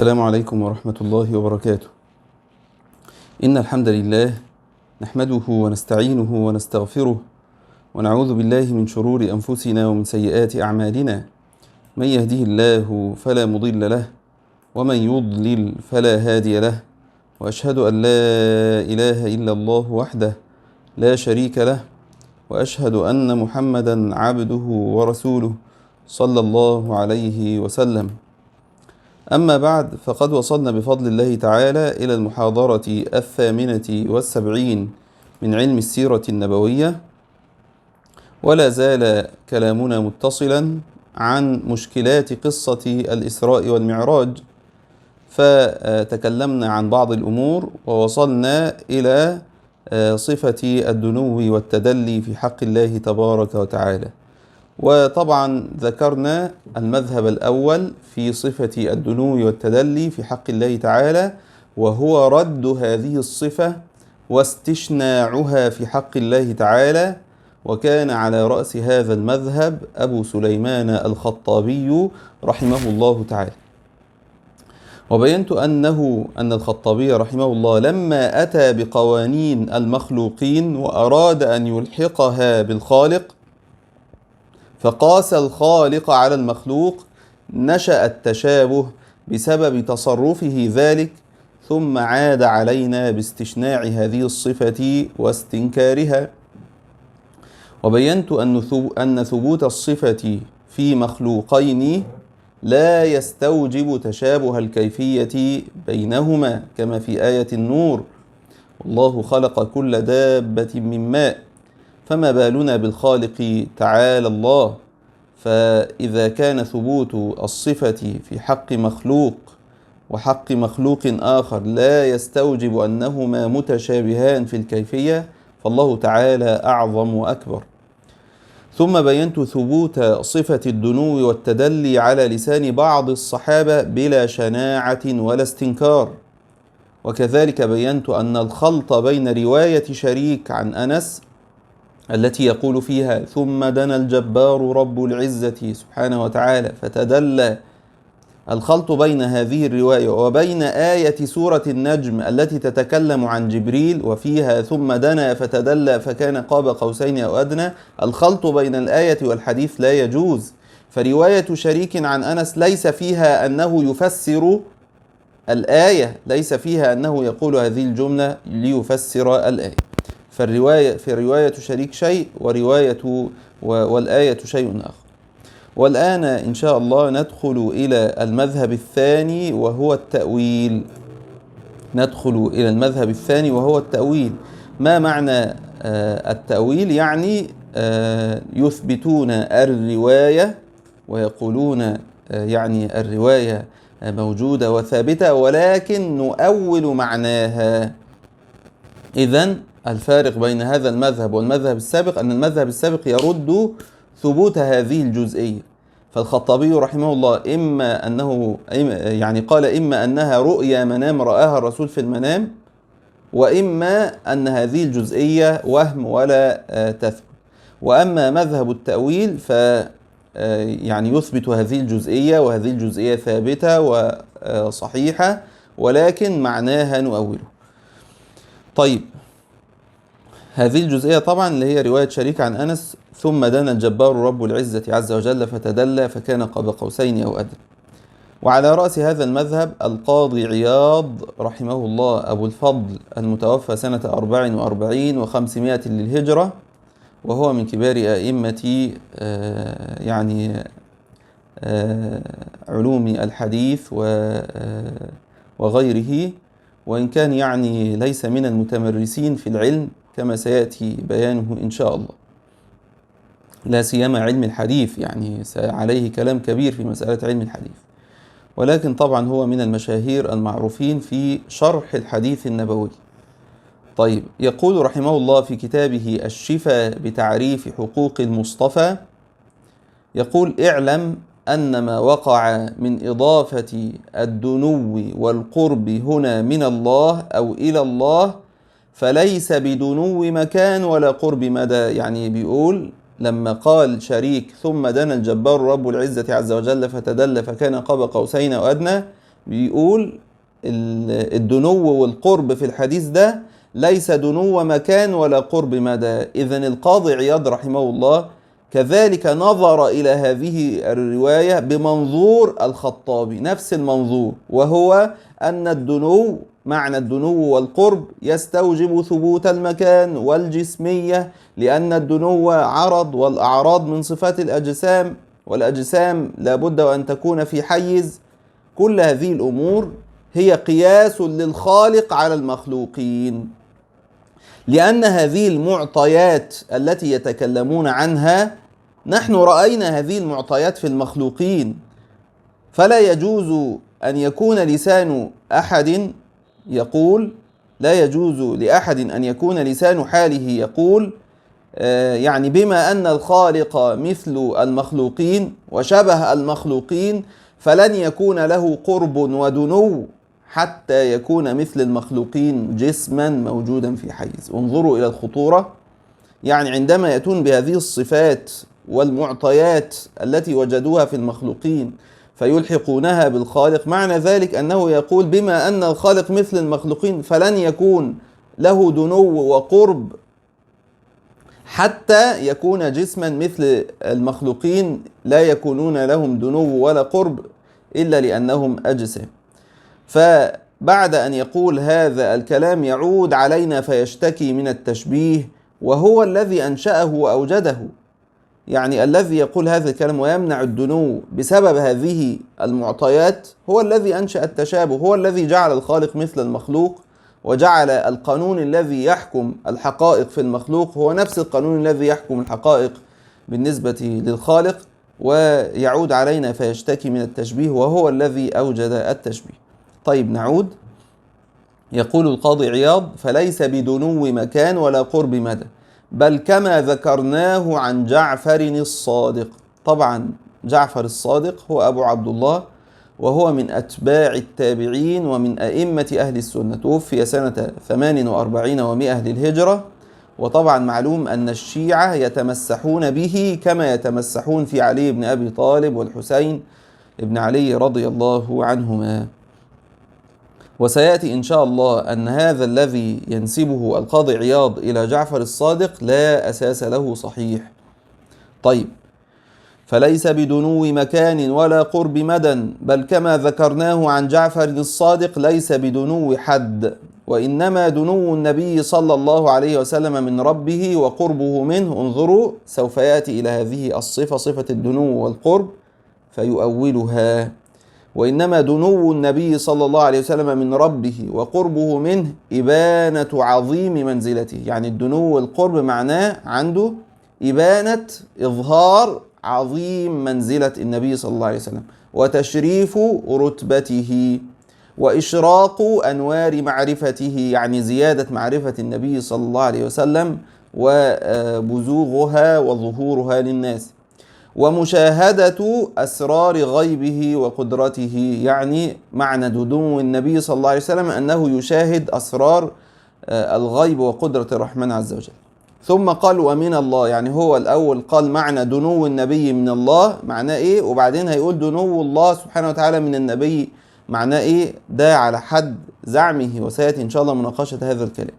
السلام عليكم ورحمة الله وبركاته. إن الحمد لله نحمده ونستعينه ونستغفره ونعوذ بالله من شرور أنفسنا ومن سيئات أعمالنا. من يهده الله فلا مضل له ومن يضلل فلا هادي له، وأشهد أن لا إله إلا الله وحده لا شريك له، وأشهد أن محمدا عبده ورسوله صلى الله عليه وسلم. أما بعد، فقد وصلنا بفضل الله تعالى إلى المحاضرة 78 من علم السيرة النبوية، ولا زال كلامنا متصلا عن مشكلات قصة الإسراء والمعراج، فتكلمنا عن بعض الأمور ووصلنا إلى صفة الدنو والتدلي في حق الله تبارك وتعالى. وطبعا ذكرنا المذهب الأول في صفة الدنو والتدلي في حق الله تعالى، وهو رد هذه الصفة واستشناعها في حق الله تعالى، وكان على رأس هذا المذهب أبو سليمان الخطابي رحمه الله تعالى. وبينت أن الخطابي رحمه الله لما أتى بقوانين المخلوقين وأراد أن يلحقها بالخالق، فقاس الخالق على المخلوق، نشأ التشابه بسبب تصرفه ذلك، ثم عاد علينا باستشناع هذه الصفة واستنكارها. وبينت أن ثبوت الصفة في مخلوقين لا يستوجب تشابه الكيفية بينهما، كما في آية النور: والله خلق كل دابة من ماء، فما بالنا بالخالق تعالى الله. فإذا كان ثبوت الصفة في حق مخلوق وحق مخلوق آخر لا يستوجب أنهما متشابهان في الكيفية، فالله تعالى أعظم وأكبر. ثم بينت ثبوت صفة الدنو والتدلي على لسان بعض الصحابة بلا شناعة ولا استنكار. وكذلك بينت أن الخلط بين رواية شريك عن أنس التي يقول فيها: ثم دنا الجبار رب العزة سبحانه وتعالى فتدلى، الخلط بين هذه الرواية وبين آية سورة النجم التي تتكلم عن جبريل وفيها ثم دنا فتدلى فكان قاب قوسين أو أدنى، الخلط بين الآية والحديث لا يجوز. فرواية شريك عن أنس ليس فيها أنه يفسر الآية، ليس فيها أنه يقول هذه الجملة ليفسر الآية. في رواية شريك شيء والآية شيء آخر. والآن إن شاء الله ندخل إلى المذهب الثاني وهو التأويل. ما معنى التأويل؟ يعني يثبتون الرواية ويقولون يعني الرواية موجودة وثابتة، ولكن نؤول معناها. إذن الفارق بين هذا المذهب والمذهب السابق أن المذهب السابق يرد ثبوت هذه الجزئية. فالخطابي رحمه الله قال إما أنها رؤيا منام رآها الرسول في المنام، وإما أن هذه الجزئية وهم ولا تثبت. وأما مذهب التأويل يثبت هذه الجزئية، وهذه الجزئية ثابتة وصحيحة، ولكن معناها نؤوله. طيب، هذه الجزئية طبعا اللي هي رواية شريك عن أنس: ثم دنا الجبار رب العزة عز وجل فتدلى فكان قاب قوسين أو أدنى. وعلى رأس هذا المذهب القاضي عياض رحمه الله أبو الفضل، المتوفى سنة 44 و500 للهجرة، وهو من كبار أئمة علوم الحديث وغيره، وإن كان ليس من المتمرسين في العلم كما سيأتي بيانه إن شاء الله، لا سيما علم الحديث، عليه كلام كبير في مسألة علم الحديث، ولكن طبعا هو من المشاهير المعروفين في شرح الحديث النبوي. طيب، يقول رحمه الله في كتابه الشفاء بتعريف حقوق المصطفى، يقول: اعلم أن ما وقع من إضافة الدنو والقرب هنا من الله أو إلى الله فليس بدنو مكان ولا قرب مدى. بيقول لما قال شريك ثم دنا الجبار رب العزة عز وجل فتدلى فكان قاب قوسين أو أدنى، بيقول الدنو والقرب في الحديث ده ليس دنو مكان ولا قرب مدى. إذن القاضي عياض رحمه الله كذلك نظر إلى هذه الرواية بمنظور الخطابي، نفس المنظور، وهو أن الدنو معنى الدنو والقرب يستوجب ثبوت المكان والجسمية، لأن الدنو عرض، والأعراض من صفات الأجسام، والأجسام لابد وأن تكون في حيز. كل هذه الأمور هي قياس للخالق على المخلوقين، لأن هذه المعطيات التي يتكلمون عنها نحن رأينا هذه المعطيات في المخلوقين، فلا يجوز أن يكون لسان أحد يقول، لا يجوز لأحد أن يكون لسان حاله يقول يعني بما أن الخالق مثل المخلوقين وشبه المخلوقين فلن يكون له قرب ودنو حتى يكون مثل المخلوقين جسما موجودا في حيز. انظروا إلى الخطورة. يعني عندما يأتون بهذه الصفات والمعطيات التي وجدوها في المخلوقين فيلحقونها بالخالق، معنى ذلك أنه يقول بما أن الخالق مثل المخلوقين فلن يكون له دنو وقرب حتى يكون جسما مثل المخلوقين، لا يكونون لهم دنو ولا قرب إلا لأنهم أجسام. فبعد أن يقول هذا الكلام يعود علينا فيشتكي من التشبيه، وهو الذي أنشأه وأوجده. يعني الذي يقول هذا الكلام ويمنع الدنو بسبب هذه المعطيات هو الذي أنشأ التشابه، هو الذي جعل الخالق مثل المخلوق، وجعل القانون الذي يحكم الحقائق في المخلوق هو نفس القانون الذي يحكم الحقائق بالنسبة للخالق، ويعود علينا فيشتكي من التشبيه، وهو الذي أوجد التشبيه. طيب نعود. يقول القاضي عياض فليس بدنو مكان ولا قرب مدى، بل كما ذكرناه عن جعفر الصادق. طبعا جعفر الصادق هو أبو عبد الله، وهو من أتباع التابعين ومن أئمة أهل السنة، توفي سنة 48 و100 للهجرة. وطبعا معلوم أن الشيعة يتمسحون به كما يتمسحون في علي بن أبي طالب والحسين بن علي رضي الله عنهما. وسيأتي إن شاء الله أن هذا الذي ينسبه القاضي عياض إلى جعفر الصادق لا أساس له صحيح. طيب فليس بدنو مكان ولا قرب مدى، بل كما ذكرناه عن جعفر الصادق ليس بدنو حد، وإنما دنو النبي صلى الله عليه وسلم من ربه وقربه منه. انظروا سوف يأتي إلى هذه الصفة، صفة الدنو والقرب، فيؤولها. وإنما دنو النبي صلى الله عليه وسلم من ربه وقربه منه إبانة عظيم منزلته. يعني الدنو والقرب معناه عنده إبانة، إظهار عظيم منزلة النبي صلى الله عليه وسلم، وتشريف رتبته، وإشراق أنوار معرفته، يعني زيادة معرفة النبي صلى الله عليه وسلم وبزوغها وظهورها للناس، ومشاهدة أسرار غيبه وقدرته. يعني معنى دنو النبي صلى الله عليه وسلم أنه يشاهد أسرار الغيب وقدرة الرحمن عز وجل. ثم قال ومن الله، يعني هو الأول قال معنى دنو النبي من الله معناه إيه، وبعدين هيقول دنو الله سبحانه وتعالى من النبي معناه إيه. ده على حد زعمه، وسيأتي إن شاء الله مناقشة هذا الكلام.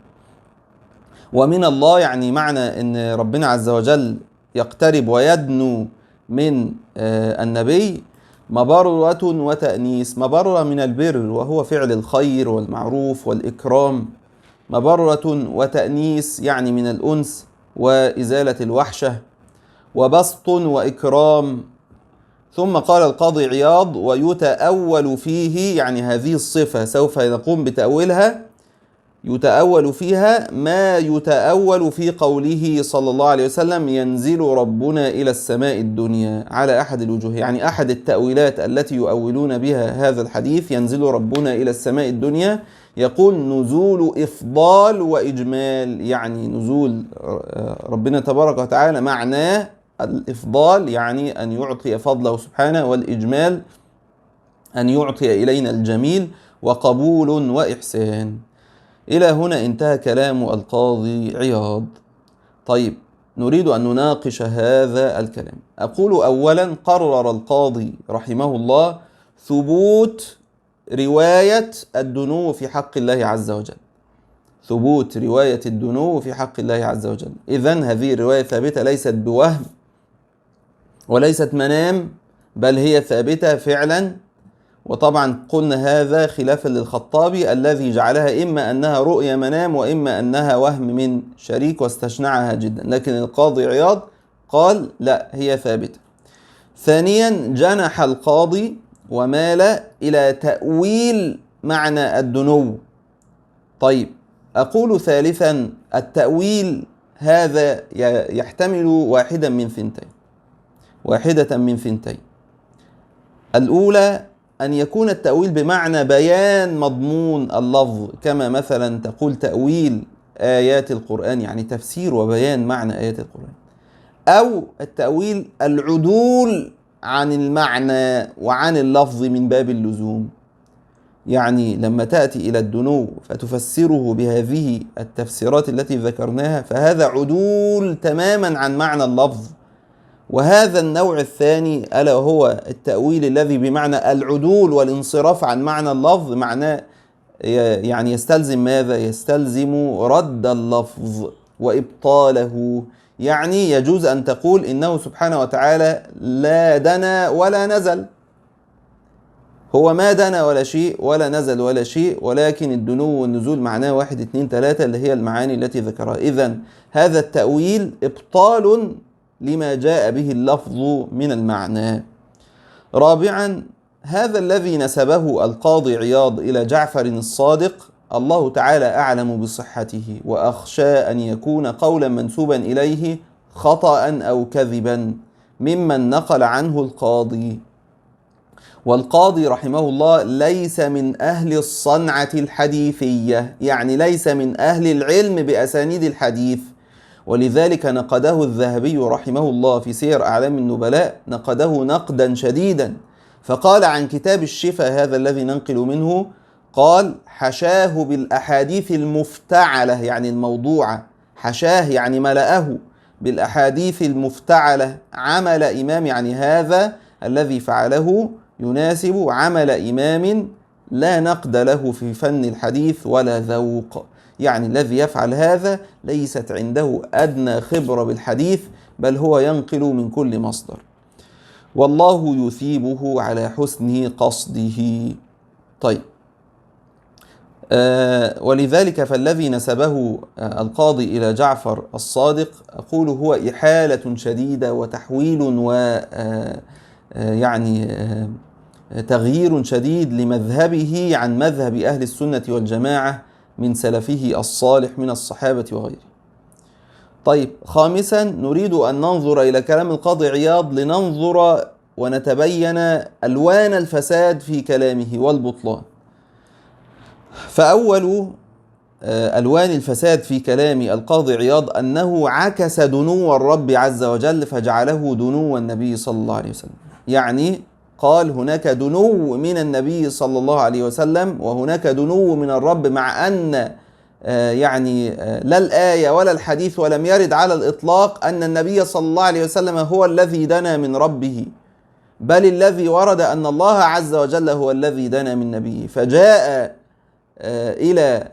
ومن الله يعني معنى أن ربنا عز وجل يقترب ويدنو من النبي مبرة وتأنيس. مبرة من البر وهو فعل الخير والمعروف والإكرام، مبرة وتأنيس يعني من الأنس وإزالة الوحشة، وبسط وإكرام. ثم قال القاضي عياض ويتأول فيه، يعني هذه الصفة سوف نقوم بتأويلها، يتأول فيها ما يتأول في قوله صلى الله عليه وسلم ينزل ربنا إلى السماء الدنيا على أحد الوجوه. يعني أحد التأويلات التي يؤولون بها هذا الحديث ينزل ربنا إلى السماء الدنيا، يقول نزول إفضال وإجمال. يعني نزول ربنا تبارك وتعالى معناه الإفضال، يعني أن يعطي فضله سبحانه، والإجمال أن يعطي إلينا الجميل، وقبول وإحسان. إلى هنا انتهى كلام القاضي عياض. طيب نريد أن نناقش هذا الكلام. أقول أولا قرر القاضي رحمه الله ثبوت رواية الدنو في حق الله عز وجل، ثبوت رواية الدنو في حق الله عز وجل. إذن هذه الرواية ثابتة، ليست بوهم وليست منام، بل هي ثابتة فعلا. وطبعا قلنا هذا خلافا للخطابي الذي جعلها إما أنها رؤيا منام وإما أنها وهم من شريك واستشنعها جدا، لكن القاضي عياض قال لا، هي ثابتة. ثانيا، جنح القاضي ومال إلى تأويل معنى الدنو. طيب، أقول ثالثا، التأويل هذا يحتمل واحدة من ثنتين. الأولى أن يكون التأويل بمعنى بيان مضمون اللفظ، كما مثلا تقول تأويل آيات القرآن، يعني تفسير وبيان معنى آيات القرآن. أو التأويل العدول عن المعنى وعن اللفظ من باب اللزوم، يعني لما تأتي إلى الدنو فتفسره بهذه التفسيرات التي ذكرناها، فهذا عدول تماما عن معنى اللفظ. وهذا النوع الثاني ألا هو التأويل الذي بمعنى العدول والانصراف عن معنى اللفظ، معناه يعني يستلزم ماذا؟ يستلزم رد اللفظ وإبطاله. يعني يجوز أن تقول إنه سبحانه وتعالى لا دنا ولا نزل، هو ما دنا ولا شيء ولا نزل ولا شيء، ولكن الدنو والنزول معناه 1 2 3 اللي هي المعاني التي ذكرها. إذن هذا التأويل إبطال لما جاء به اللفظ من المعنى. رابعا، هذا الذي نسبه القاضي عياض إلى جعفر الصادق الله تعالى أعلم بصحته، وأخشى أن يكون قولا منسوبا إليه خطأ أو كذبا ممن نقل عنه القاضي. والقاضي رحمه الله ليس من أهل الصنعة الحديثية، يعني ليس من أهل العلم بأسانيد الحديث، ولذلك نقده الذهبي رحمه الله في سير أعلام النبلاء، نقده نقدا شديدا، فقال عن كتاب الشفاء هذا الذي ننقل منه، قال حشاه بالأحاديث المفتعلة، يعني الموضوعة، حشاه يعني ملأه بالأحاديث المفتعلة عمل إمام، يعني هذا الذي فعله يناسب عمل إمام لا نقد له في فن الحديث ولا ذوق، يعني الذي يفعل هذا ليست عنده أدنى خبرة بالحديث، بل هو ينقل من كل مصدر، والله يثيبه على حسن قصده. طيب، ولذلك فالذي نسبه القاضي إلى جعفر الصادق أقول هو إحالة شديدة وتحويل يعني تغيير شديد لمذهبه عن مذهب أهل السنة والجماعة من سلفه الصالح من الصحابة وغيره. طيب، خامسا، نريد أن ننظر إلى كلام القاضي عياض لننظر ونتبين ألوان الفساد في كلامه والبطلان. فأول ألوان الفساد في كلام القاضي عياض أنه عكس دنو الرب عز وجل فجعله دنو النبي صلى الله عليه وسلم، يعني قال هناك دنو من النبي صلى الله عليه وسلم وهناك دنو من الرب، مع أن يعني لا الآية ولا الحديث ولم يرد على الإطلاق أن النبي صلى الله عليه وسلم هو الذي دنا من ربه، بل الذي ورد أن الله عز وجل هو الذي دنا من نبيه، فجاء إلى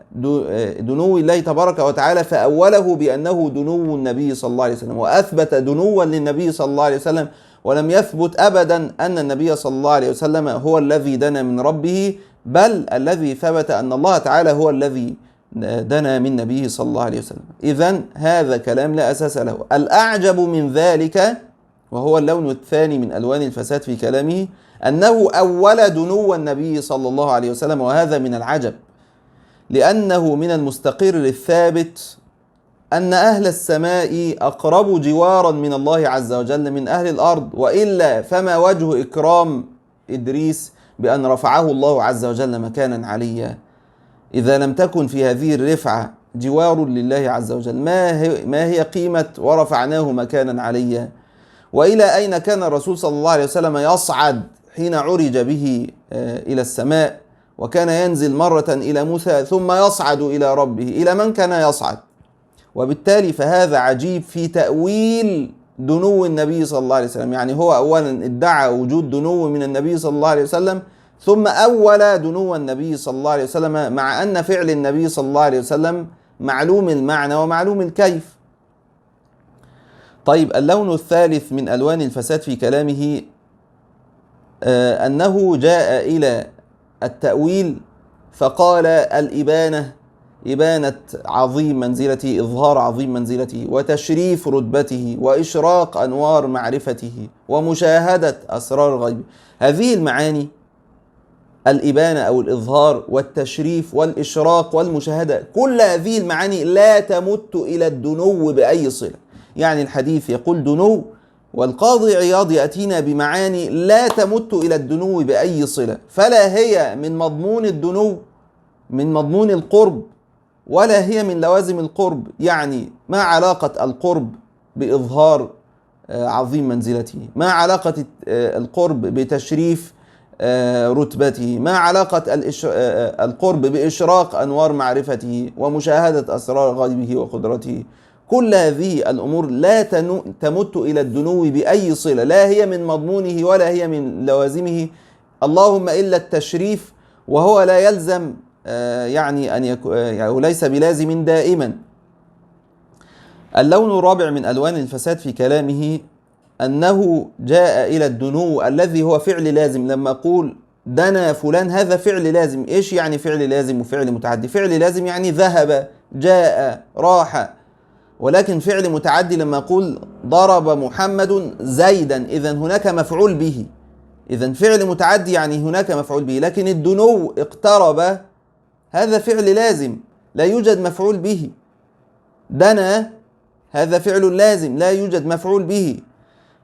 دنو الله تبارك وتعالى فأوله بأنه دنو النبي صلى الله عليه وسلم، وأثبت دنوا للنبي صلى الله عليه وسلم، ولم يثبت أبدا أن النبي صلى الله عليه وسلم هو الذي دنا من ربه، بل الذي ثبت أن الله تعالى هو الذي دنا من نبيه صلى الله عليه وسلم. إذن هذا كلام لا أساس له. الأعجب من ذلك، وهو اللون الثاني من ألوان الفساد في كلامه، أنه أول دنو النبي صلى الله عليه وسلم، وهذا من العجب، لأنه من المستقر الثابت أن أهل السماء أقرب جوارا من الله عز وجل من أهل الأرض، وإلا فما وجه إكرام إدريس بأن رفعه الله عز وجل مكانا عليا؟ إذا لم تكن في هذه الرفعة جوار لله عز وجل، ما هي قيمة ورفعناه مكانا عليا؟ وإلى أين كان الرسول صلى الله عليه وسلم يصعد حين عرج به إلى السماء، وكان ينزل مرة إلى موسى ثم يصعد إلى ربه، إلى من كان يصعد؟ وبالتالي فهذا عجيب في تأويل دنو النبي صلى الله عليه وسلم، يعني هو أولا ادعى وجود دنو من النبي صلى الله عليه وسلم، ثم أول دنو النبي صلى الله عليه وسلم، مع أن فعل النبي صلى الله عليه وسلم معلوم المعنى ومعلوم الكيف. طيب، اللون الثالث من ألوان الفساد في كلامه أنه جاء إلى التأويل فقال الإبانة، إبانة عظيم منزلته، إظهار عظيم منزلته، وتشريف رتبته، وإشراق أنوار معرفته، ومشاهدة أسرار غيبه. هذه المعاني، الإبانة أو الإظهار والتشريف والإشراق والمشاهدة، كل هذه المعاني لا تمت إلى الدنو بأي صلة. يعني الحديث يقول دنو، والقاضي عياض يأتينا بمعاني لا تمت إلى الدنو بأي صلة، فلا هي من مضمون الدنو، من مضمون القرب، ولا هي من لوازم القرب. يعني ما علاقة القرب بإظهار عظيم منزلته؟ ما علاقة القرب بتشريف رتبته؟ ما علاقة القرب بإشراق أنوار معرفته ومشاهدة أسرار غيبه وقدرته؟ كل هذه الأمور لا تمت إلى الدنو بأي صلة، لا هي من مضمونه ولا هي من لوازمه، اللهم إلا التشريف، وهو لا يلزم يعني أن يكون، يعني ليس بلازم دائما. اللون الرابع من ألوان الفساد في كلامه أنه جاء إلى الدنو الذي هو فعل لازم. لما أقول دنا فلان، هذا فعل لازم. إيش يعني فعل لازم وفعل متعدي؟ فعل لازم يعني ذهب، جاء، راح. ولكن فعل متعدي لما أقول ضرب محمد زيدا، إذن هناك مفعول به. إذن فعل متعدي يعني هناك مفعول به. لكن الدنو اقترب، هذا فعل لازم لا يوجد مفعول به. دنا هذا فعل لازم لا يوجد مفعول به.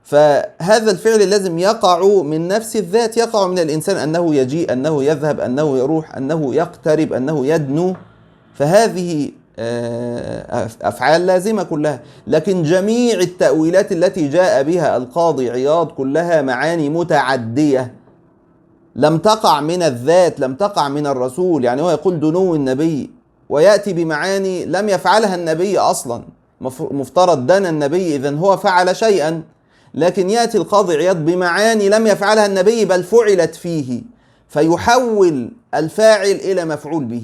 فهذا الفعل لازم يقع من نفس الذات، يقع من الإنسان، أنه يجيء، أنه يذهب، أنه يروح، أنه يقترب، أنه يدنو. فهذه أفعال لازمة كلها. لكن جميع التأويلات التي جاء بها القاضي عياض كلها معاني متعدية، لم تقع من الذات، لم تقع من الرسول. يعني هو يقول دنو النبي ويأتي بمعاني لم يفعلها النبي أصلا. مفترض دنا النبي، إذن هو فعل شيئا، لكن يأتي القاضي عياض بمعاني لم يفعلها النبي بل فعلت فيه، فيحول الفاعل إلى مفعول به.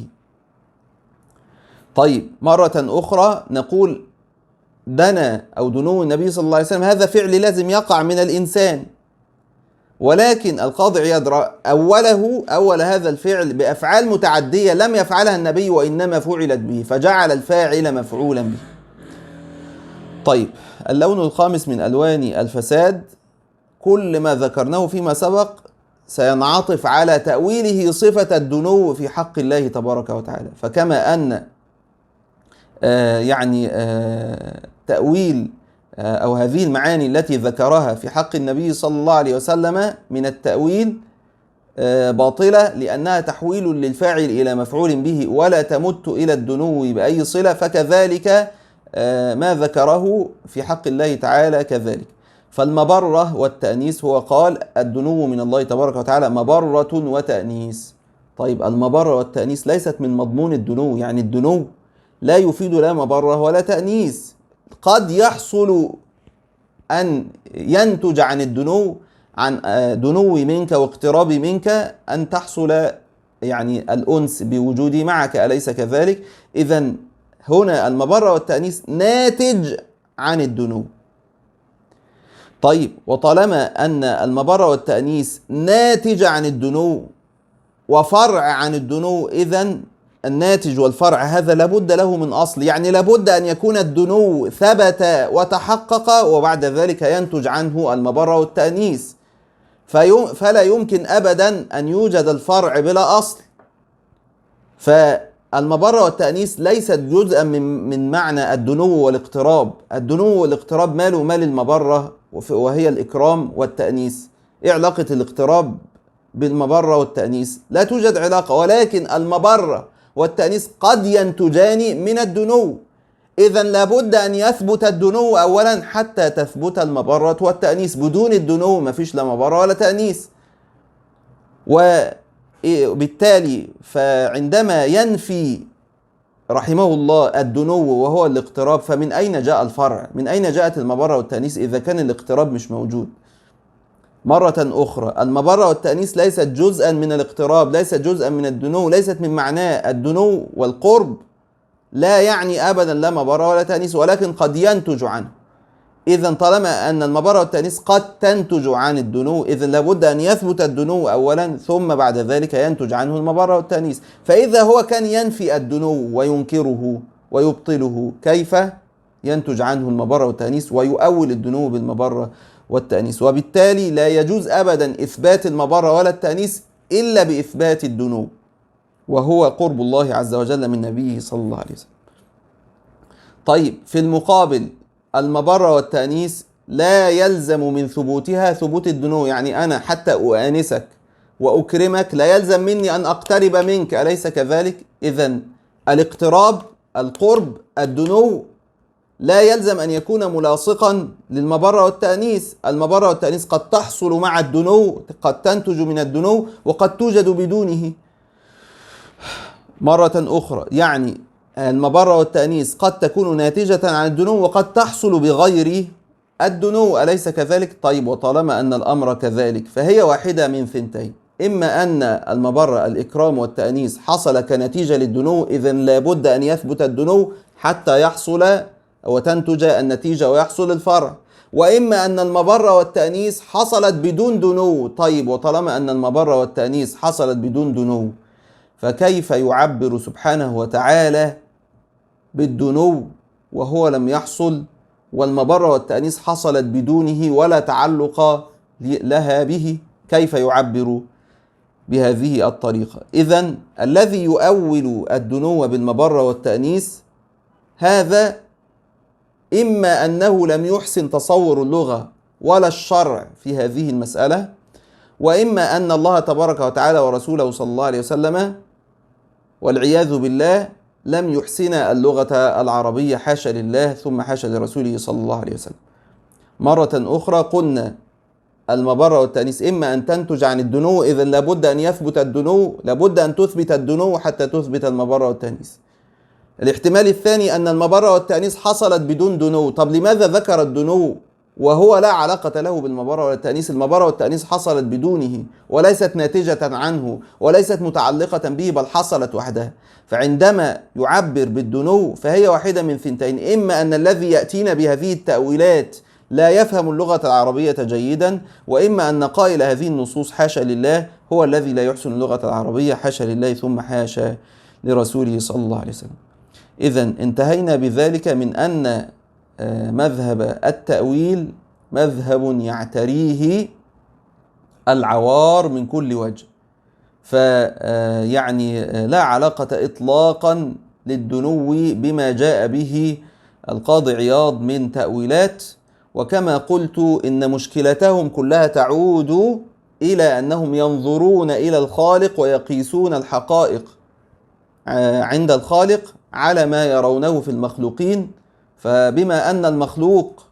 طيب، مرة أخرى نقول دنا أو دنو النبي صلى الله عليه وسلم، هذا فعل لازم يقع من الإنسان، ولكن القاضي عياض أول هذا الفعل بأفعال متعدية لم يفعلها النبي وإنما فعلت به، فجعل الفاعل مفعولا به. طيب، اللون الخامس من ألوان الفساد، كل ما ذكرناه فيما سبق سينعطف على تأويله صفة الدنو في حق الله تبارك وتعالى. فكما أن تأويل أو هذه المعاني التي ذكرها في حق النبي صلى الله عليه وسلم من التأويل باطلة لأنها تحويل للفاعل إلى مفعول به ولا تمت إلى الدنو بأي صلة، فكذلك ما ذكره في حق الله تعالى كذلك. فالمبرة والتأنيس، هو قال الدنو من الله تبارك وتعالى مبرة وتأنيس. طيب، المبرة والتأنيس ليست من مضمون الدنو، يعني الدنو لا يفيد لا مبرة ولا تأنيس. قد يحصل أن ينتج عن الدنو، عن دنو منك واقتراب منك، أن تحصل يعني الأنس بوجودي معك، أليس كذلك؟ إذن هنا المبرة والتأنيس ناتج عن الدنو. طيب، وطالما أن المبرة والتأنيس ناتج عن الدنو وفرع عن الدنو، إذن الناتج والفرع هذا لابد له من أصل، يعني لابد أن يكون الدنو ثبت وتحقق وبعد ذلك ينتج عنه المبرة والتأنيس. فلا يمكن أبدا أن يوجد الفرع بلا أصل. فالمبرة والتأنيس ليست جزءا من معنى الدنو والاقتراب. الدنو والاقتراب ماله مال المبرة، وهي الإكرام والتأنيس. إيه علاقة الاقتراب بالمبرة والتأنيس؟ لا توجد علاقة، ولكن المبرة والتأنيس قد ينتجان من الدنو. إذن لابد أن يثبت الدنو أولا حتى تثبت المبرة والتأنيس. بدون الدنو ما فيش لا مبرة ولا تأنيس. وبالتالي فعندما ينفي رحمه الله الدنو وهو الاقتراب، فمن أين جاء الفرع؟ من أين جاءت المبرة والتأنيس إذا كان الاقتراب مش موجود؟ مرة أخرى المبرة والتأنيث ليست جزءا من الاقتراب، ليست جزءا من الدنو، ليست من معناه الدنو والقرب لا يعني أبدا لا مبرة ولا تأنيث، ولكن قد ينتج عنه. إذا طالما أن المبرة والتأنيث قد تنتج عن الدنو، إذا لابد أن يثبت الدنو أولا ثم بعد ذلك ينتج عنه المبرة والتأنيث. فإذا هو كان ينفي الدنو وينكره ويبطله، كيف ينتج عنه المبرة والتأنيث ويؤول الدنو بالمبرة والتأنيث؟ وبالتالي لا يجوز أبدا إثبات المبرة ولا التأنيث إلا بإثبات الدنو، وهو قرب الله عز وجل من نبيه صلى الله عليه وسلم. طيب في المقابل المبرة والتأنيث لا يلزم من ثبوتها ثبوت الدنو، يعني أنا حتى أؤانسك وأكرمك لا يلزم مني أن أقترب منك، أليس كذلك؟ إذن الاقتراب، القرب، الدنو لا يلزم أن يكون ملاصقا للمبرة والتأنيث. المبرة والتأنيث قد تحصل مع الدنو، قد تنتج من الدنو وقد توجد بدونه. مرة أخرى يعني المبرة والتأنيث قد تكون ناتجة عن الدنو وقد تحصل بغير الدنو، أليس كذلك؟ طيب وطالما أن الأمر كذلك فهي واحدة من ثنتين، إما أن المبرة الإكرام والتأنيث حصل كنتيجة للدنو، إذن لابد أن يثبت الدنو حتى يحصل وتنتج النتيجة ويحصل الفرع، وإما أن المبرة والتأنيث حصلت بدون دنو. طيب وطالما أن المبرة والتأنيث حصلت بدون دنو فكيف يعبر سبحانه وتعالى بالدنو وهو لم يحصل، والمبرة والتأنيث حصلت بدونه ولا تعلق لها به؟ كيف يعبر بهذه الطريقة؟ إذن الذي يؤول الدنو بالمبرة والتأنيث هذا إما أنه لم يحسن تصور اللغة ولا الشرع في هذه المسألة، وإما أن الله تبارك وتعالى ورسوله صلى الله عليه وسلم والعياذ بالله لم يحسن اللغة العربية، حاشا لله ثم حاشا لرسوله صلى الله عليه وسلم. مرة أخرى قلنا المبرة والتأنيث إما أن تنتج عن الدنو، إذن لابد أن يثبت الدنو، لابد أن تثبت الدنو حتى تثبت المبرة والتأنيث. الاحتمال الثاني أن المبرة والتأنيث حصلت بدون دنو. طب لماذا ذكر الدنو وهو لا علاقة له بالمبرة والتأنيث؟ المبرة والتأنيث حصلت بدونه وليست ناتجة عنه وليست متعلقة به، بل حصلت وحدها. فعندما يعبر بالدنو فهي واحدة من ثنتين، إما أن الذي يأتينا بهذه التأويلات لا يفهم اللغة العربية جيدا، وإما أن قائل هذه النصوص حاشا لله هو الذي لا يحسن اللغة العربية، حاشا لله ثم حاشا لرسوله صلى الله عليه وسلم. إذن انتهينا بذلك من أن مذهب التأويل مذهب يعتريه العوار من كل وجه، فيعني لا علاقة إطلاقا للدنو بما جاء به القاضي عياض من تأويلات. وكما قلت إن مشكلتهم كلها تعود إلى أنهم ينظرون إلى الخالق ويقيسون الحقائق عند الخالق على ما يرونه في المخلوقين، فبما أن المخلوق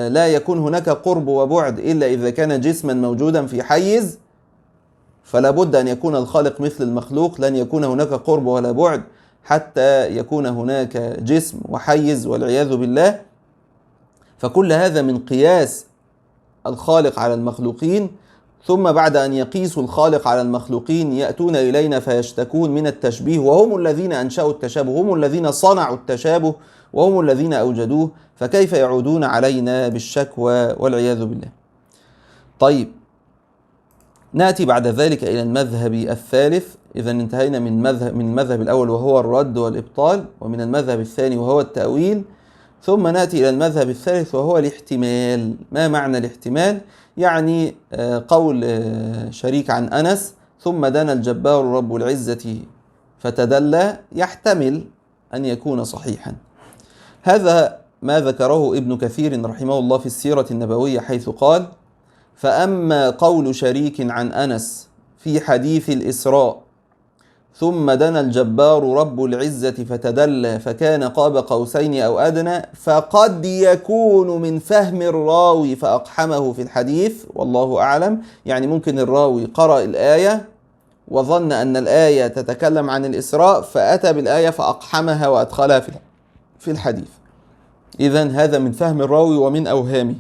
لا يكون هناك قرب وبعد إلا إذا كان جسما موجودا في حيز، فلا بد أن يكون الخالق مثل المخلوق، لن يكون هناك قرب ولا بعد حتى يكون هناك جسم وحيز والعياذ بالله. فكل هذا من قياس الخالق على المخلوقين، ثم بعد أن يقيسوا الخالق على المخلوقين يأتون إلينا فيشتكون من التشبيه، وهم الذين أنشأوا التشابه، هم الذين صنعوا التشابه وهم الذين أوجدوه، فكيف يعودون علينا بالشكوى والعياذ بالله؟ طيب نأتي بعد ذلك إلى المذهب الثالث. إذا انتهينا من المذهب الأول وهو الرد والإبطال، ومن المذهب الثاني وهو التأويل، ثم نأتي إلى المذهب الثالث وهو الاحتمال. ما معنى الاحتمال؟ يعني قول شريك عن أنس ثم دنا الجبار رب العزة فتدلى، يحتمل أن يكون صحيحا. هذا ما ذكره ابن كثير رحمه الله في السيرة النبوية، حيث قال: فأما قول شريك عن أنس في حديث الإسراء ثم دنا الجبار رب العزة فتدلى فكان قاب قوسين أو أدنى، فقد يكون من فهم الراوي فأقحمه في الحديث، والله أعلم. يعني ممكن الراوي قرأ الآية وظن أن الآية تتكلم عن الإسراء فأتى بالآية فأقحمها وأدخلها في الحديث. إذن هذا من فهم الراوي ومن أوهامه،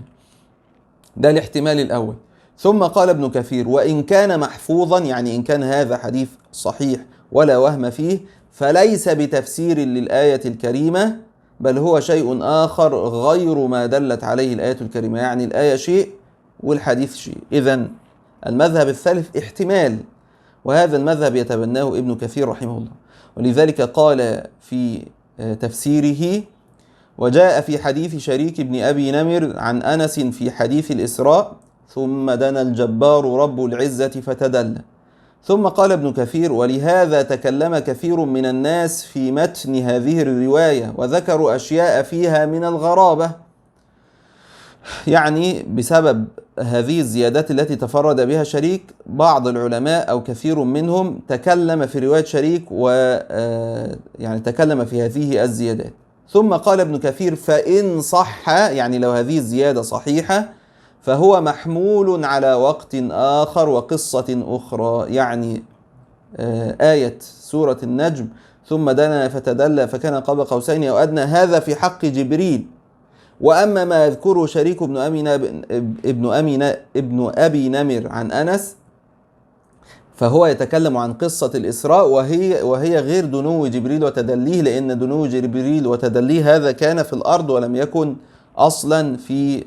ده الاحتمال الأول. ثم قال ابن كثير: وإن كان محفوظا، يعني إن كان هذا حديث صحيح ولا وهم فيه، فليس بتفسير للآية الكريمة، بل هو شيء آخر غير ما دلت عليه الآية الكريمة. يعني الآية شيء والحديث شيء. إذن المذهب الثالث احتمال، وهذا المذهب يتبناه ابن كثير رحمه الله. ولذلك قال في تفسيره: وجاء في حديث شريك بن أبي نمر عن أنس في حديث الإسراء: ثم دنا الجبار رب العزة فتدلى. ثم قال ابن كثير: ولهذا تكلم كثير من الناس في متن هذه الرواية وذكروا أشياء فيها من الغرابة، يعني بسبب هذه الزيادات التي تفرد بها شريك. بعض العلماء أو كثير منهم تكلم في رواية شريك يعني تكلم في هذه الزيادات. ثم قال ابن كثير: فإن صح، يعني لو هذه الزيادة صحيحة، فهو محمول على وقت آخر وقصة أخرى. يعني آية سورة النجم: ثم دنا فتدلى فكان قاب قوسين أو أدنى، هذا في حق جبريل. وأما ما يذكره شريك ابن أبي نمر عن أنس، فهو يتكلم عن قصة الإسراء، وهي غير دنو جبريل وتدليه، لأن دنو جبريل وتدليه هذا كان في الأرض ولم يكن أصلا في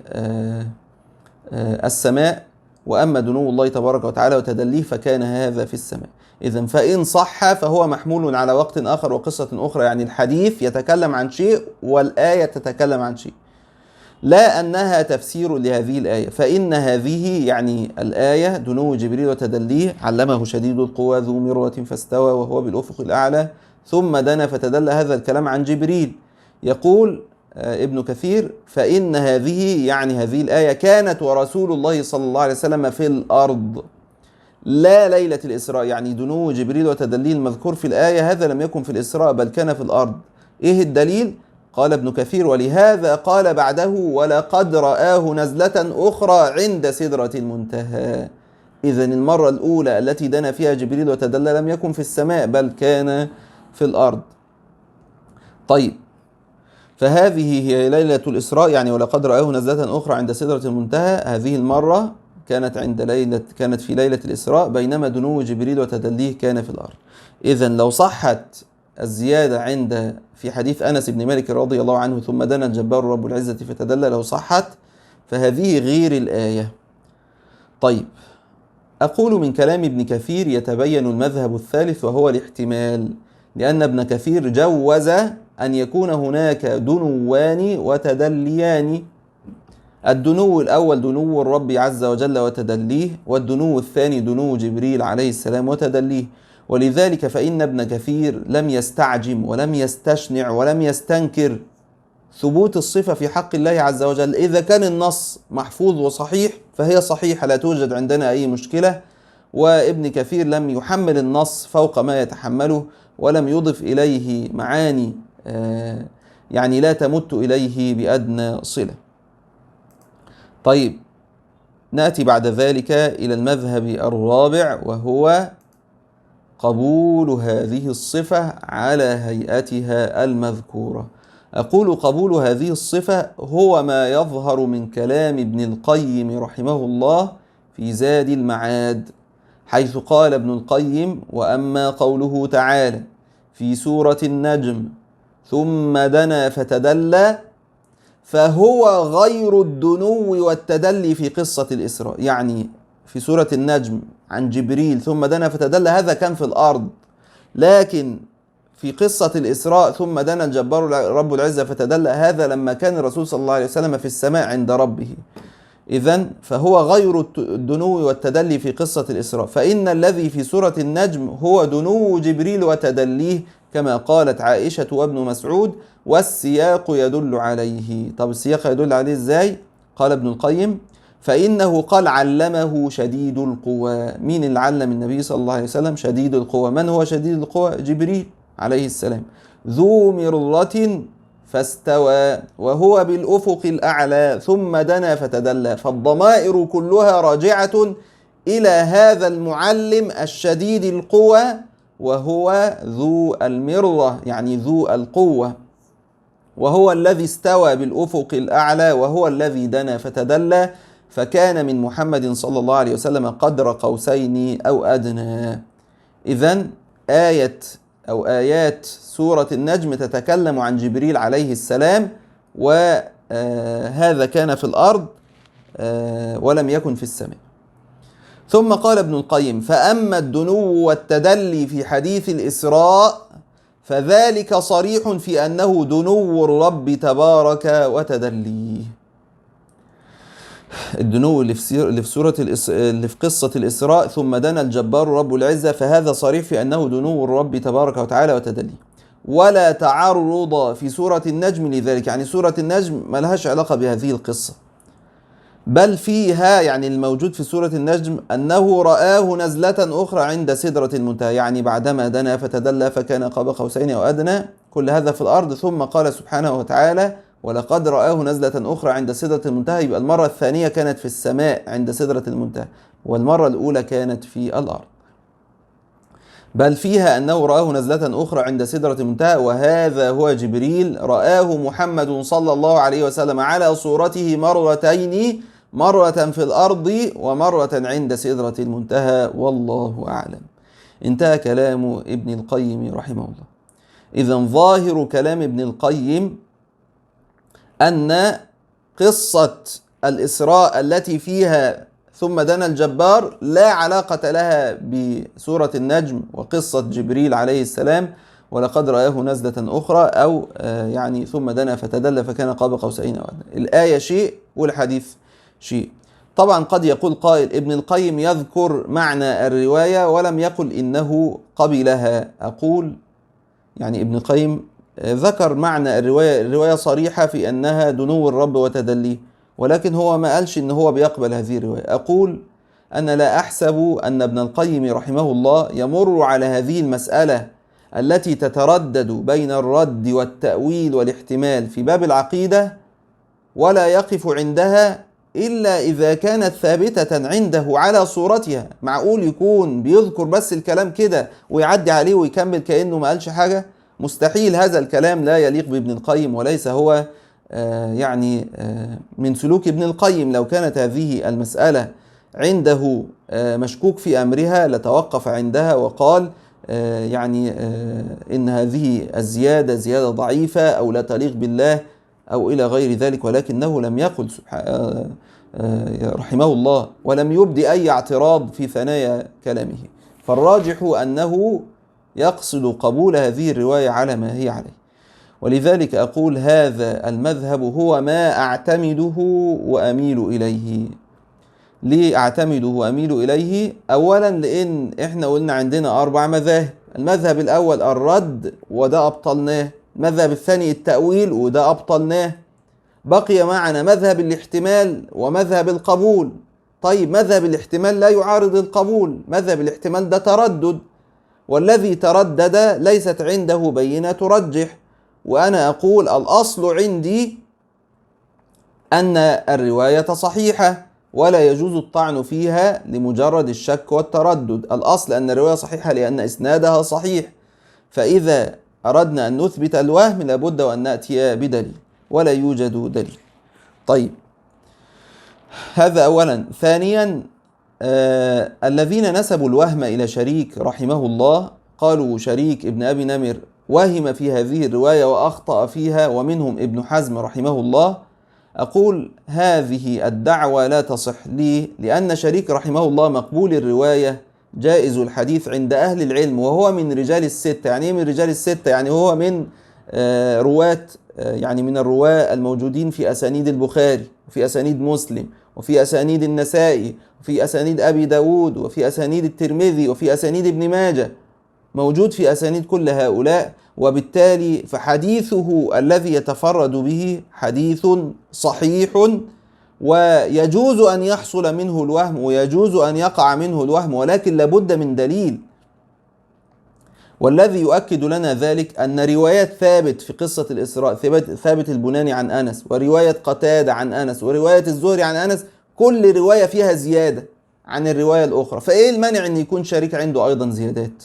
السماء. وأما دنو الله تبارك وتعالى وتدليه فكان هذا في السماء. إذن فإن صح فهو محمول على وقت آخر وقصة أخرى، يعني الحديث يتكلم عن شيء والآية تتكلم عن شيء، لا أنها تفسير لهذه الآية. فإن هذه يعني الآية دنو جبريل وتدليه: علمه شديد القوى ذو مرة فاستوى وهو بالأفق الأعلى ثم دنا فتدلى، هذا الكلام عن جبريل. يقول ابن كثير: فإن هذه يعني هذه الآية كانت ورسول الله صلى الله عليه وسلم في الأرض لا ليلة الإسراء، يعني دنو جبريل وتدليه المذكور في الآية هذا لم يكن في الإسراء بل كان في الأرض. إيه الدليل؟ قال ابن كثير: ولهذا قال بعده: ولقد رآه نزلة أخرى عند سدرة المنتهى. إذن المرة الأولى التي دنا فيها جبريل وتدلى لم يكن في السماء بل كان في الأرض. طيب، فهذه هي ليلة الإسراء، يعني ولقد رآه نزلة أخرى عند سدرة المنتهى. هذه المرة كانت في ليلة الإسراء، بينما دنو جبريل وتدليه كان في الأرض. إذن لو صحت الزيادة في حديث أنس بن مالك رضي الله عنه: ثم دنا الجبار رب العزة فتدلى، لو صحت فهذه غير الآية. طيب، أقول من كلام ابن كثير يتبين المذهب الثالث وهو الاحتمال، لأن ابن كثير جوز أن يكون هناك دنوان وتدليان. الدنو الأول دنو الرب عز وجل وتدليه، والدنو الثاني دنو جبريل عليه السلام وتدليه. ولذلك فإن ابن كثير لم يستعجم ولم يستشنع ولم يستنكر ثبوت الصفة في حق الله عز وجل. إذا كان النص محفوظ وصحيح فهي صحيحة، لا توجد عندنا أي مشكلة. وابن كثير لم يحمل النص فوق ما يتحمله، ولم يضف إليه معاني يعني لا تمت إليه بأدنى صلة. طيب، نأتي بعد ذلك إلى المذهب الرابع، وهو قبول هذه الصفة على هيئتها المذكورة. أقول قبول هذه الصفة هو ما يظهر من كلام ابن القيم رحمه الله في زاد المعاد، حيث قال ابن القيم: وأما قوله تعالى في سورة النجم: ثم دنا فتدلى، فهو غير الدنو والتدلي في قصة الإسراء. يعني في سورة النجم عن جبريل ثم دنا فتدلى هذا كان في الأرض، لكن في قصة الإسراء ثم دنا الجبار رب العزة فتدلى هذا لما كان الرسول صلى الله عليه وسلم في السماء عند ربه. إذن فهو غير الدنو والتدلي في قصة الإسراء، فإن الذي في سورة النجم هو دنو جبريل وتدليه كما قالت عائشة وابن مسعود: والسياق يدل عليه. طب السياق يدل عليه إزاي؟ قال ابن القيم: فإنه قال علمه شديد القوى. مين اللي علم النبي صلى الله عليه وسلم شديد القوى؟ من هو شديد القوى؟ جبريل عليه السلام. ذو مرة فاستوى وهو بالأفق الأعلى ثم دنا فتدلى. فالضمائر كلها راجعة إلى هذا المعلم الشديد القوى، وهو ذو المرة يعني ذو القوة، وهو الذي استوى بالأفق الأعلى، وهو الذي دنا فتدلى. فكان من محمد صلى الله عليه وسلم قدر قوسين أو أدنى. إذن آيات سورة النجم تتكلم عن جبريل عليه السلام، وهذا كان في الأرض ولم يكن في السماء. ثم قال ابن القيم: فأما الدنو والتدلي في حديث الإسراء فذلك صريح في أنه دنو الرب تبارك وتدليه. الدنو اللي في قصة الإسراء: ثم دنا الجبار رب العزة، فهذا صريح في أنه دنو الرب تبارك وتعالى وتدليه، ولا تعرض في سورة النجم لذلك. يعني سورة النجم ما لهاش علاقة بهذه القصة، بل فيها يعني الموجود في سورة النجم أنه رآه نزلة أخرى عند سدرة المنتهى، يعني بعدما دنا فتدلى فكان قاب قوسين أو أدنى، كل هذا في الأرض. ثم قال سبحانه وتعالى: ولقد رآه نزلة أخرى عند سدرة المنتهى. يبقى المرة الثانية كانت في السماء عند سدرة المنتهى، والمرة الأولى كانت في الأرض. بل فيها أنه رآه نزلة أخرى عند سدرة المنتهى، وهذا هو جبريل رآه محمد صلى الله عليه وسلم على صورته مرتين، مرة في الأرض ومرة عند سدرة المنتهى، والله أعلم. انتهى كلام ابن القيم رحمه الله. إذن ظاهر كلام ابن القيم أن قصة الإسراء التي فيها ثم دنا الجبار لا علاقة لها بسورة النجم وقصة جبريل عليه السلام ولقد رآه نزلة أخرى، أو يعني ثم دنا فتدلى فكان قاب قوسين أو أدنى. الآية شيء والحديث شيء. طبعا قد يقول قائل: ابن القيم يذكر معنى الرواية ولم يقل إنه قبلها. أقول يعني ابن القيم ذكر معنى الرواية صريحة في أنها دنو الرب وتدليه، ولكن هو ما قالش إن هو بيقبل هذه الرواية. أقول أنا لا أحسب أن ابن القيم رحمه الله يمر على هذه المسألة التي تتردد بين الرد والتأويل والاحتمال في باب العقيدة ولا يقف عندها إلا إذا كانت ثابتة عنده على صورتها. معقول يكون بيذكر بس الكلام كده ويعدي عليه ويكمل كأنه ما قالش حاجة؟ مستحيل. هذا الكلام لا يليق بابن القيم، وليس هو من سلوك ابن القيم. لو كانت هذه المسألة عنده مشكوك في أمرها لتوقف عندها وقال إن هذه الزيادة زيادة ضعيفة أو لا تليق بالله أو إلى غير ذلك، ولكنه لم يقل رحمه الله، ولم يبدي أي اعتراض في ثنايا كلامه. فالراجح أنه يقصد قبول هذه الرواية على ما هي عليه. ولذلك أقول هذا المذهب هو ما أعتمده وأميل إليه. ليه أعتمده وأميل إليه؟ أولا لأن إحنا قلنا عندنا 4 مذاهب. المذهب الأول الرد وده أبطلناه، المذهب الثاني التأويل وده أبطلناه، بقي معنا مذهب الاحتمال ومذهب القبول. طيب مذهب الاحتمال لا يعارض القبول، مذهب الاحتمال ده تردد، والذي تردد ليست عنده بينة ترجح. وأنا أقول الأصل عندي أن الرواية صحيحة ولا يجوز الطعن فيها لمجرد الشك والتردد. الأصل أن الرواية صحيحة لأن إسنادها صحيح، فإذا أردنا أن نثبت الوهم لابد وأن نأتي بدليل، ولا يوجد دليل. طيب هذا أولا. ثانيا الذين نسبوا الوهم إلى شريك رحمه الله قالوا شريك ابن أبي نمر وهم في هذه الرواية وأخطأ فيها، ومنهم ابن حزم رحمه الله. أقول هذه الدعوة لا تصح. ليه؟ لأن شريك رحمه الله مقبول الرواية جائز الحديث عند أهل العلم، وهو من رجال الستة. يعني من رجال الستة؟ يعني هو من رواة، يعني من الرواة الموجودين في أسانيد البخاري وفي أسانيد مسلم وفي أسانيد النسائي وفي أسانيد أبي داود وفي أسانيد الترمذي وفي أسانيد ابن ماجه، موجود في أسانيد كل هؤلاء. وبالتالي فحديثه الذي يتفرد به حديث صحيح، ويجوز أن يحصل منه الوهم ويجوز أن يقع منه الوهم، ولكن لابد من دليل. والذي يؤكد لنا ذلك أن روايات ثابت في قصة الإسراء، ثابت البناني عن أنس، ورواية قتادة عن أنس، ورواية الزهري عن أنس، كل رواية فيها زيادة عن الرواية الأخرى. فإيه المانع أن يكون شريك عنده أيضا زيادات؟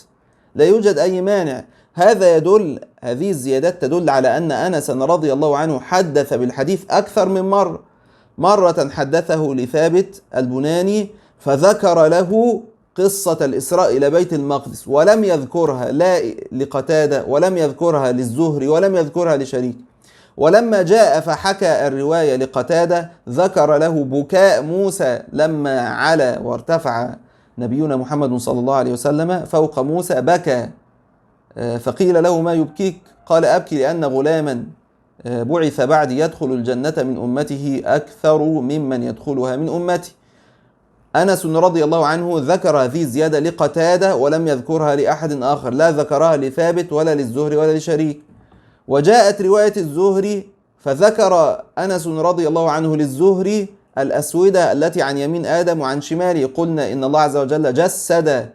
لا يوجد أي مانع. هذه الزيادات تدل على أن أنس رضي الله عنه حدث بالحديث أكثر من مرة، مرة حدثه لثابت البناني فذكر له قصة الإسراء إلى بيت المقدس، ولم يذكرها لا لقتادة ولم يذكرها للزهري ولم يذكرها لشريك. ولما جاء فحكى الرواية لقتادة ذكر له بكاء موسى لما علا وارتفع نبينا محمد صلى الله عليه وسلم فوق موسى بكى، فقيل له ما يبكيك؟ قال أبكي لأن غلاما بعث بعدي يدخل الجنة من أمته أكثر ممن يدخلها من أمتي. أنس رضي الله عنه ذكر هذه الزيادة لقتادة ولم يذكرها لأحد آخر، لا ذكرها لثابت ولا للزهري ولا لشريك. وجاءت رواية الزهري فذكر أنس رضي الله عنه للزهري الأسودة التي عن يمين آدم وعن شماله. قلنا إن الله عز وجل جسد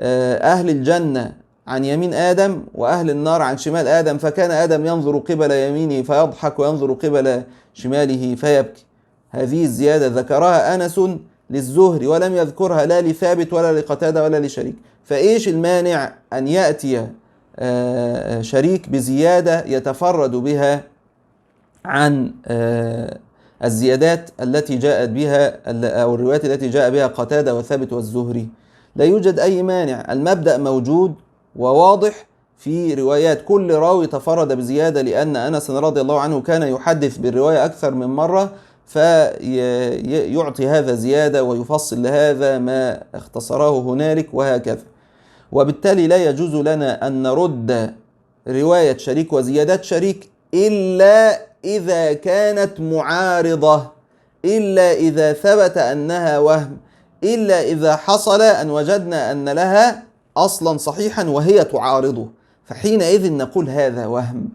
أهل الجنة عن يمين آدم وأهل النار عن شمال آدم، فكان آدم ينظر قبل يمينه فيضحك وينظر قبل شماله فيبكي. هذه الزيادة ذكرها أنس للزهري ولم يذكرها لا لثابت ولا لقتادة ولا لشريك. فإيش المانع أن يأتي شريك بزيادة يتفرد بها عن الزيادات التي جاءت بها أو الروايات التي جاء بها قتادة وثابت والزهري؟ لا يوجد أي مانع، المبدأ موجود وواضح في روايات كل راوي تفرد بزيادة، لأن أنس رضي الله عنه كان يحدث بالرواية أكثر من مرة فيعطي هذا زيادة ويفصل لهذا ما اختصره هنالك وهكذا. وبالتالي لا يجوز لنا أن نرد رواية شريك وزيادات شريك إلا إذا كانت معارضة، إلا إذا ثبت أنها وهم، إلا إذا حصل أن وجدنا أن لها أصلا صحيحا وهي تعارضه، فحينئذ نقول هذا وهم،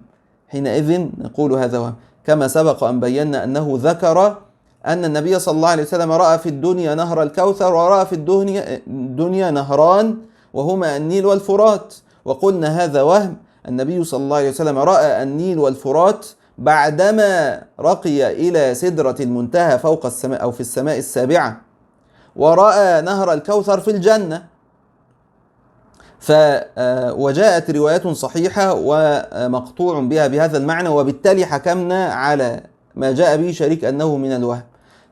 حينئذ نقول هذا وهم. كما سبق أن بينا أنه ذكر أن النبي صلى الله عليه وسلم رأى في الدنيا نهر الكوثر ورأى في الدنيا نهران وهما النيل والفرات، وقلنا هذا وهم. النبي صلى الله عليه وسلم رأى النيل والفرات بعدما رقي إلى سدرة المنتهى فوق السماء أو في السماء السابعة، ورأى نهر الكوثر في الجنة. وجاءت روايات صحيحة ومقطوع بها بهذا المعنى، وبالتالي حكمنا على ما جاء به شريك أنه من الوهم.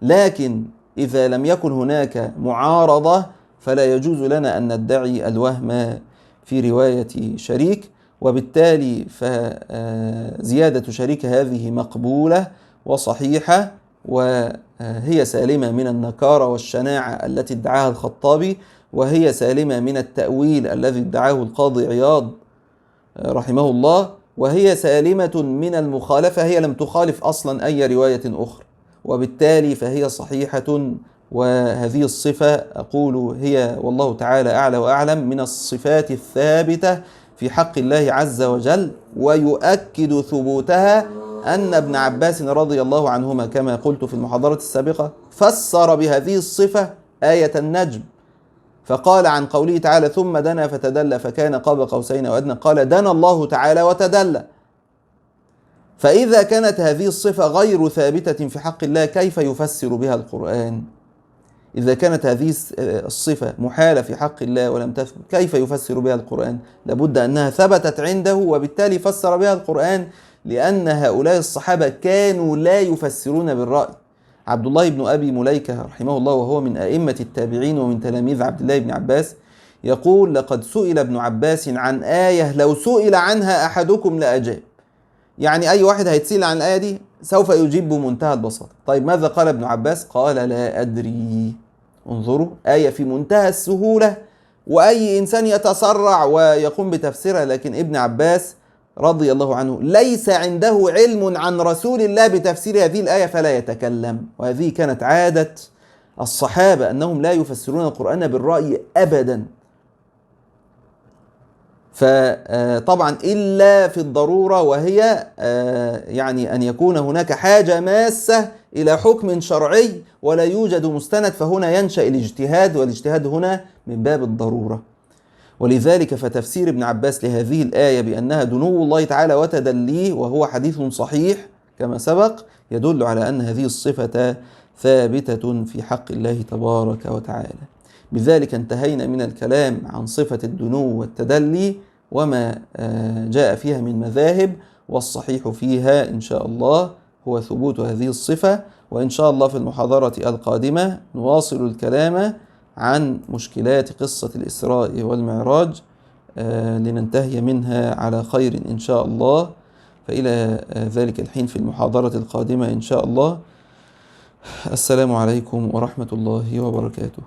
لكن إذا لم يكن هناك معارضة فلا يجوز لنا أن ندعي الوهم في رواية شريك، وبالتالي فزيادة شريك هذه مقبولة وصحيحة وهي سالمة من النكارة والشناعة التي ادعاها الخطابي، وهي سالمة من التأويل الذي ادعاه القاضي عياض رحمه الله، وهي سالمة من المخالفة، هي لم تخالف أصلا أي رواية أخرى، وبالتالي فهي صحيحة. وهذه الصفة أقول هي والله تعالى أعلى وأعلم من الصفات الثابتة في حق الله عز وجل، ويؤكد ثبوتها أن ابن عباس رضي الله عنهما كما قلت في المحاضرة السابقة فسر بهذه الصفة آية النجم، فقال عن قوله تعالى ثم دنا فتدلى فكان قاب قوسين أو أدنى، قال دنا الله تعالى وتدلى. فإذا كانت هذه الصفة غير ثابتة في حق الله كيف يفسر بها القرآن؟ إذا كانت هذه الصفة محالة في حق الله ولم تثبت كيف يفسر بها القرآن؟ لابد أنها ثبتت عنده وبالتالي فسر بها القرآن، لأن هؤلاء الصحابة كانوا لا يفسرون بالرأي. عبد الله بن أبي مليكة رحمه الله وهو من أئمة التابعين ومن تلاميذ عبد الله بن عباس يقول لقد سئل ابن عباس عن آية لو سئل عنها أحدكم لأجاب. يعني أي واحد هيتسأل عن الآية دي سوف يجيب بمنتهى البساطة. طيب ماذا قال ابن عباس؟ قال لا أدري. انظروا، آية في منتهى السهولة وأي إنسان يتسرع ويقوم بتفسيرها، لكن ابن عباس رضي الله عنه ليس عنده علم عن رسول الله بتفسير هذه الآية فلا يتكلم. وهذه كانت عادة الصحابة أنهم لا يفسرون القرآن بالرأي أبدا. فطبعا إلا في الضرورة، وهي يعني أن يكون هناك حاجة ماسة إلى حكم شرعي ولا يوجد مستند، فهنا ينشأ الاجتهاد، والاجتهاد هنا من باب الضرورة. ولذلك فتفسير ابن عباس لهذه الآية بأنها دنو الله تعالى وتدليه وهو حديث صحيح كما سبق يدل على أن هذه الصفة ثابتة في حق الله تبارك وتعالى. بذلك انتهينا من الكلام عن صفة الدنو والتدلي وما جاء فيها من مذاهب، والصحيح فيها إن شاء الله هو ثبوت هذه الصفة، وإن شاء الله في المحاضرة القادمة نواصل الكلام عن مشكلات قصة الإسراء والمعراج لننتهي منها على خير إن شاء الله. فإلى ذلك الحين في المحاضرة القادمة إن شاء الله. السلام عليكم ورحمة الله وبركاته.